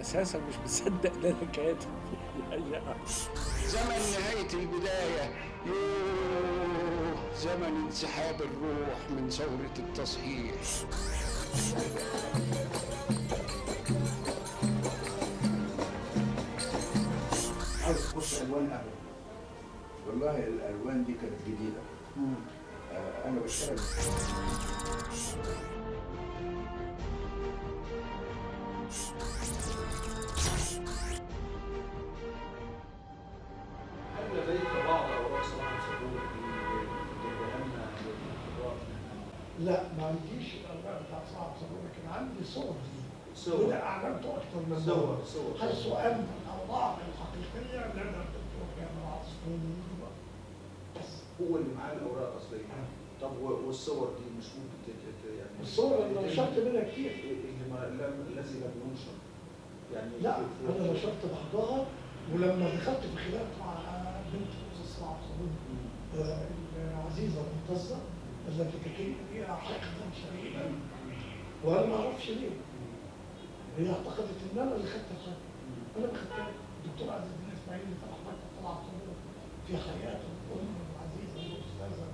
اساسا مش مصدق ان انا كاتب. زمن نهاية البداية، يوه زمن انسحاب الروح من ثورة التصحيح. عاوز تخش الوان قهوه. والله الالوان دي كانت جديده. انا بشتغل هل لديك بعض اوراق صلاح صدور تدهمنا للقراء؟ لا ما عنديش الاوراق بتاع صعب صدور، لكن عندي صور دي. صور. وده اعلمته اكثر من صور. حيث ان الاوضاع الحقيقيه لدى الدكتور جابر عصفور بس. هو اللي معاه الاوراق الاصليه. طب والصور دي مش ممكن يعني الصور اللي نشرت منها كتير. الذي لم ينشر يعني لا انا نشرت بعضها، ولما دخلت في خلاف مع بنت الاستاذ صلاح صدور العزيزه الممتازه التي تكون فيها حقدا شديدا، وانا ما اعرفش ليه. هي اعتقدت ان انا اللي خدت الحق. انا ما خدتها. الدكتور عزيز بن اسماعيل اللي فتح مكتب طلع صدور في حياته الام العزيزه الاستاذه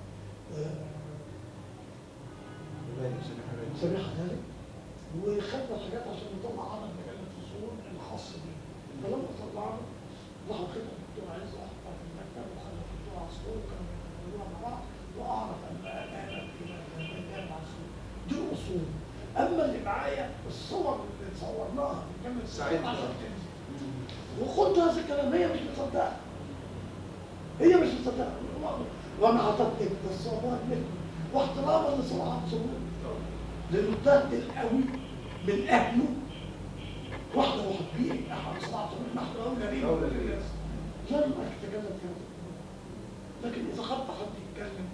سميحه هاني، وخدنا الحاجات عشان نطلع عمل مجال الفصول الخاص بيه. فلما طلعنا راحوا خدوا الدكتور عايز احطها في المكتب، وخدوا الدكتور عصفور وكانوا بيعملوها مع بعض، واعرف ان انا في مجال عصفور دي الاصول. اما اللي معايا الصور اللي صورناها في جامعه ساعتها وقلت هذا الكلام، هي مش مصدقه. هي مش مصدقه. وانا عطيت الصور منه واحتراما لصلاح صدور، لانه ده القوي من اهله. واحده محبين احد صلاح صدور نحن اولى بيه لم اتكلم في هذا، لكن اذا خط حد يتكلم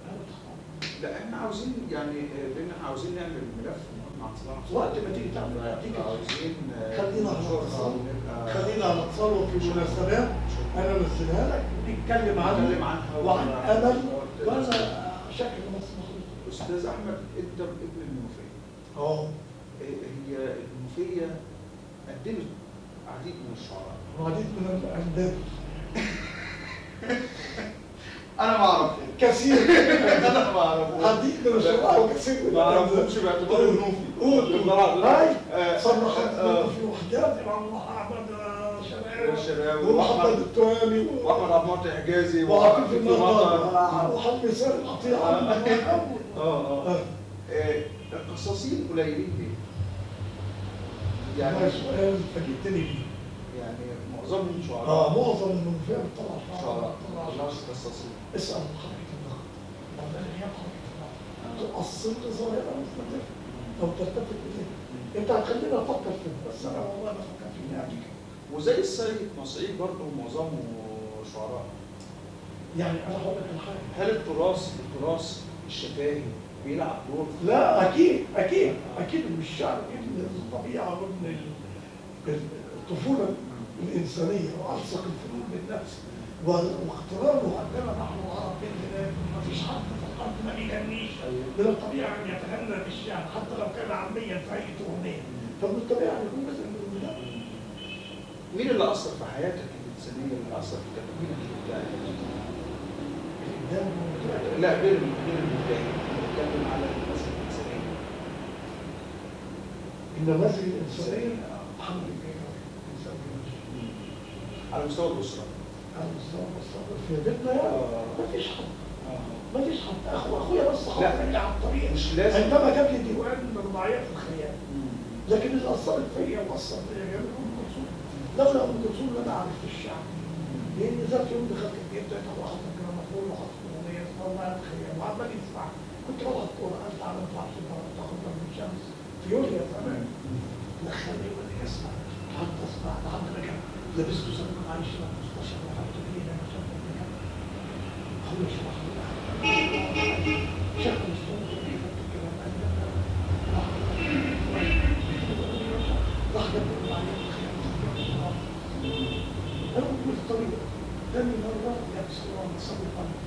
انا بتخطب. لا احنا عاوزين يعني لان احنا عاوزين نعمل ملف مع صلاح وقت ما تيجي تعمل عاوزين خلينا نتصور في مناسبات انا انزلها لك نتكلم عنها وعن امل وانا شكل مصر. استاذ احمد انت ابن المنوفيه. هي المنوفيه قدمت عديد من الشعراء وعديد من الانداد. انا ما اعرف كثير. انا ما اعرف عديد من الشعراء وكثير من ما اعرفهمش باعتباره منوفي. قول هاي صرخ في وحدات الامام احمد الشباب ومحمد التوالي واحمد عبد المعطي حجازي وعاطف المطر وحمد سير القطيع. القصاصين قليلين ليه؟ يعني سؤال فاجئتني بيه. يعني معظمهم شعراء. معظم المنوفيه بتطلع شعراء مش قصاصين. اسال حركه النقد وبعدين هي حركه النقد تؤصل ظاهره مستمره او تلتفت اليه. انت هتخليني افكر فيه، بس انا والله بفكر فيه قبل كده. وزي السيد نصيب برضه معظمه شعراء. يعني انا هقول لك الحاجه، هل التراث الشفاهي بيلعب دور؟ لا اكيد مش الشعر ابن الطبيعه وابن الطفوله الانسانيه والصق الفنون بالنفس واقترانه عندنا نحن العرب ما فيش حد في الارض ما بيغنيش. من الطبيعه ان يتغنى بالشعر حتى لو كان عاميا في اي اغنيه، فمن الطبيعه ان يكون جزء من البلاد. مين اللي اثر في حياتك الانسانيه اللي اثر في تكوينك الابداعي؟ لا غير الابداعي، بنتكلم على النماذج الانسانيه. النماذج الانسانيه محمد الجيراني على مستوى الاسره. على مستوى الاسره في بيتنا ما فيش حد. ما فيش حد. اخويا بس حاطط على الطريق مش لازم. عندما جاب لي ديوان من رباعيات الخيال، لكن اللي اثرت فيا واثرت فيا جامد ام كلثوم. لولا ام كلثوم لا انا عرفت الشعر، لان ذات يوم دخلت البيت لقيت ابو حسن الجراموفون وحط اغنيه اسمها رباعيات الخيال وعمال يسمع. كنت بلعب كوره، قلت على ما تلعبش تاخد ضرب الشمس في يوليو زمان. دخلني يقول لي اسمع، قعدت اسمع لحد ما كان لبست سنه معيش في المستشفى وحطوا لي انا شفت اخويا شرح لي شيخ مسلم كيف الكلام راح جاب لي معايا انا كنت في الطريق. ثاني مره لابس الله متصور قلبي،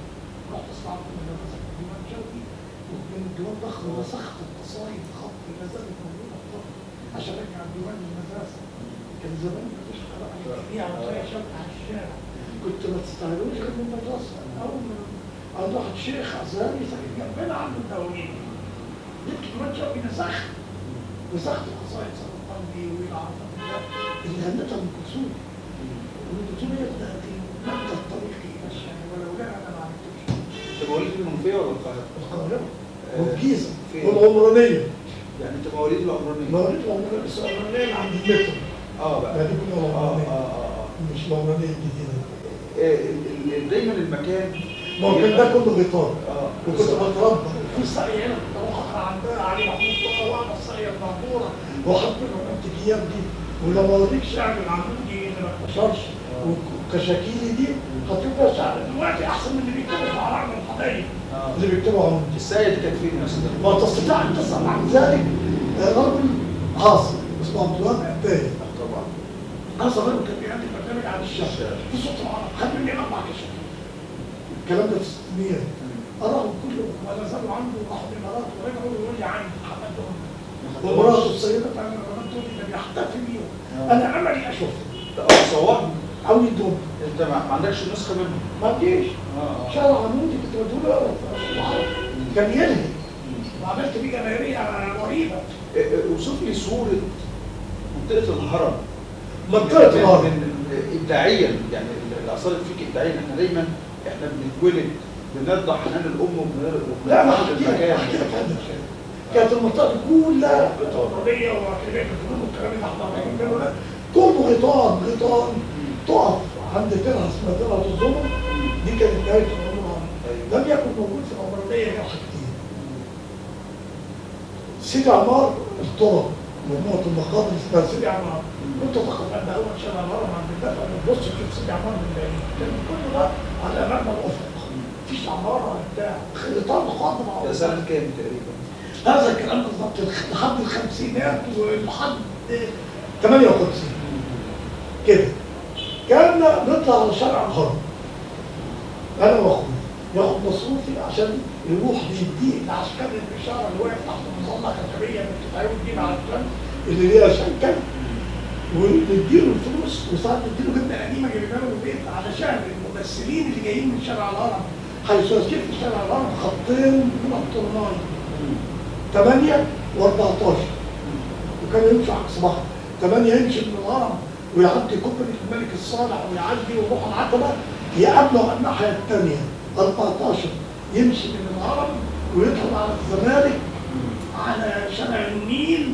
رحت اسمع من المدرسه في ديوان شوقي، ومن الديوان ضخم نسخت القصايد خط ما زالت موجوده في الضغط عشان ارجع الديوان للمدرسه. كان زمان مفيش قراءة كتير على طريق شمس على الشارع. كنت ما تستعملوش غير من المدرسة. أول ما عند واحد شيخ أزهري ساكن جنبنا عنده الدواوين. جبت كمان شوقي نسخت القصائد سنة قلبي والعرض اللي غنتها أم كلثوم. أم كلثوم هي التي مادة طريقي الشعر ولولاها أنا ما عملتوش. انت مواليد المنوفيه ولا القاهره؟ القاهرة والجيزة فين؟ والعمرانية. يعني انت مواليد العمرانيه؟ مواليد العمرانية بس العمرانية اللي عند المترو. بقى يعني دي كلها العمرانية. مش العمرانية الجديدة. دايما المكان ما هو كان ده كله غطاء. وكنت بالظبط. بتربى في السقي هنا كنت اروح اقرا عند علي محمود طه واعمل السقيه المعموره واحط لهم الابتكيات دي ولما اوريك شعر العمودي اللي ما انتشرش وكشاكيلي دي هتشوف فيها شعر دلوقتي احسن من اللي بيكتبوا في عراق الحدايق اللي بيكتبوا عمودي. السيد كان فين مثلا؟ ما تستطيع ان تسال عن ذلك رجل عاصر اسمه عبد الوهاب عباية. طبعا. انا صغير كان بيعمل برنامج عن الشعر في صوت العرب خد مني 4 كشاكيل. الكلام ده في الستينيات. أراهم كلهم ولا زالوا عنده راحوا الإمارات ورجعوا يقول لي عندي حمدهم ومراته السيدة بتاعت الإمارات تقول لي ده بيحتفي بيهم. أنا أملي أشوفهم. صورهم أو يدوم. انت ما عندكش نسخه منهم؟ ما تجيش. شارع عمودي كنت بدول أقرا في العرب. كان يلهي. وعملت بيه جماهيرية رهيبة. اوصف لي صوره منطقه الهرم. منطقة الهرم. ابداعيا يعني اللي اثرت فيك ابداعيا احنا بنتولد بنرضع حنان الام لا ما احكي لك كانت المنطقه دي كلها عمرانيه وكليه الفنون والكلام اللي احنا بنعمله كله غيطان تقف عند ترعه اسمها ترعه الظلم دي كانت نهايه العمران. لم يكن موجود في العمرانيه غير حاجتين. سيدي عمار الطرق مجموعه المقابر اسمها سيدي عمار. كنت تقريبا اول شارع الهرم عند الدفع تبص تشوف سيدي عمار من بعيد كان كل ده على امام الافق. مفيش عمارة بتاع خيطان خضراء. ده سنة كام تقريبا؟ هذا الكلام بالظبط لحد الخمسينات ولحد 58 كده. كنا نطلع على شارع الهرم أنا وأخوي ياخد مصروفي عشان يروح بيديه العسكري الإشارة اللي واقف تحت مظلة خشبية اللي بتتعود دي على الترند اللي ليها شنكل ونديله الفلوس وساعات نديله جبنة قديمة جايبينها له البيت علشان الممثلين اللي جايين من شارع الهرم حيث يسكن في شارع الهرم خطين من الطرمان 8 و14 وكانوا يمشوا عكس بعض. 8 يمشي من الهرم ويعدي كوبري الملك الصالح ويعدي ويروح العتبة يقابله على الناحية الثانية 14 يمشي من الهرم ويدخل على الزمالك على شارع النيل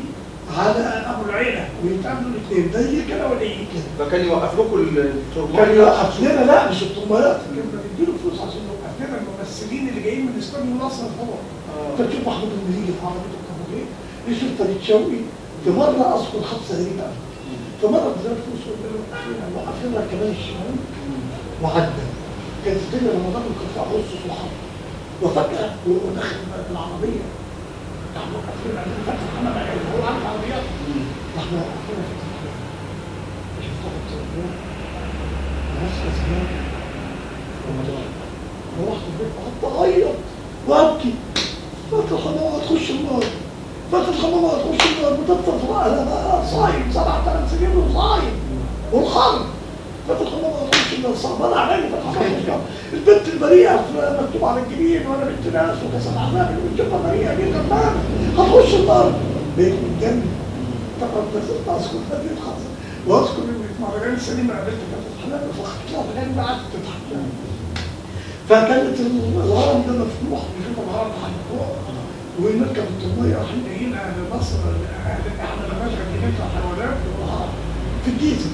على ابو العيله ويتقابلوا الاثنين ده يجي كده ولا يجي كده. فكان يوقف لكم الترمايات؟ كان يوقف لنا لا مش الترمايات كنا بنديله فلوس عشان يوقف لنا الممثلين اللي جايين من اسبانيا ونصر طبعا. فتشوف محمود المليجي في عربيته الكابوجيه يشوف فريد شوقي في مره اذكر حادثه غريبه في مره ادينا فلوس وقلنا له وقف لنا كمان الشمال وعدى. كانت الدنيا رمضان وكان في اغسطس وحر وفجاه ودخل العربيه احنا وقفنا فتح حمام هو عارف عربيات احنا وقفنا في التلفزيون شفت التلفزيون ناس كسبان رمضان ورحت البيت قعدت اعيط وابكي فات الحمام هتخش النار فات الحمام هتخش النار بتفضل انا بقى صايم 7 سنين وصايم والحرب فات الحمام هتخش النار صعبان عليا فات الحمام البنت البريئه مكتوب على الجبين وانا بنت ناس وكسر اعمامي والجبه بريئه دي كمان هتخش النار بقيت متجنن. طبعا نزلت اذكر هذه الحادثه واذكر اني في مهرجان السينما قابلت كابتن حنان فخدت لها اغاني قعدت تضحك. فكانت الهرم ده مفتوح بنشوف الهرم لحد فوق ونركب الطرميه رايحين جايين اهل مصر احنا لما نطلع حيوانات الهرم في الجيزه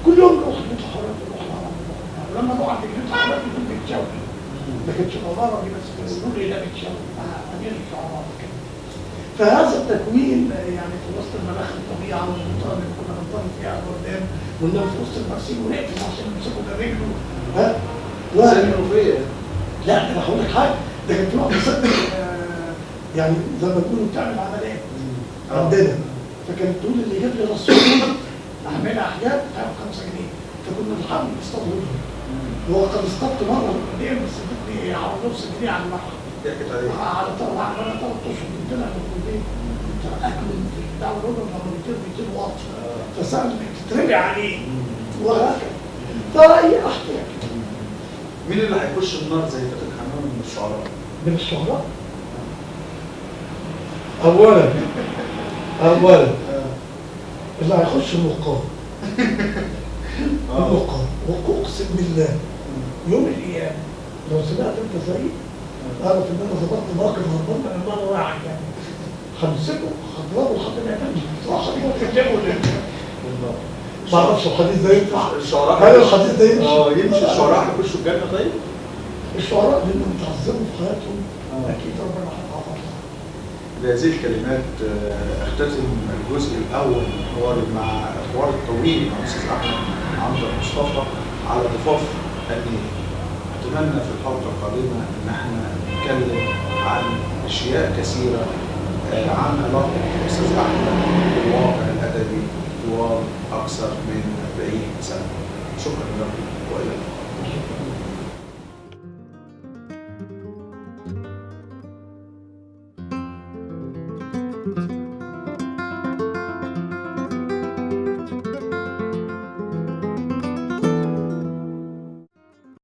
كل يوم نروح نطلع حيوانات نروح الهرم لما نروح عند جنينه الحيوانات نكون بنتشوي ما كانتش العماره دي بس بيقولوا لي ده بنتشوي امير العماره كده. فهذا التكوين يعني في وسط المناخ الطبيعه والمنطقه اللي كنا بنطلع فيها قدام وننام في وسط المرسيم ونقفز عشان نمسكوا ده رجله ها زي المنوفيه. لا انا هقول لك حاجه ده كان في واحد صدق يعني زي ما بيقولوا بتعمل عمليات عندنا فكانت تقول اللي يجيب لي رصيد اعملها احياء هاخد 5 جنيه فكنا بنحاول نصطاد هو قد اصطدت مره قدام بس ادتني على نص جنيه على البحر ضحكت عليه على 3 اشهر قلت لها اكل في البتاع منهم لما بيطير 200 واط فسهل تترمي عليه وهكذا. فهي احكي مين اللي هيخش النار زي فاتن حمامه من الشعراء؟ من الشعراء. اولا اللي هيخش النقاد. النقاد واقسم بالله يوم القيامه لو سمعت انت زيي اعرف ان انا ظبطت باقي الهربان من المره واحد يعني همسكه هضربه لحد ما يموت صح وتكتبه ما اعرفش الحديث ده ينفع. الشعراء هل الحديث ده يمشي؟ يمشي الشعراء هيخشوا الجنه طيب؟ الشعراء لانهم تعذبوا في حياتهم اكيد ربنا هيعوضهم. بهذه الكلمات اختتم الجزء الاول من حواري مع الحوار الطويل مع الاستاذ احمد عنتر مصطفى على ضفاف النيل. اتمنى في الحلقه القادمه ان احنا نتكلم عن اشياء كثيره عن علاقه الاستاذ احمد بالواقع الادبي طوال اكثر من 40 سنه. شكرا لكم والى اللقاء.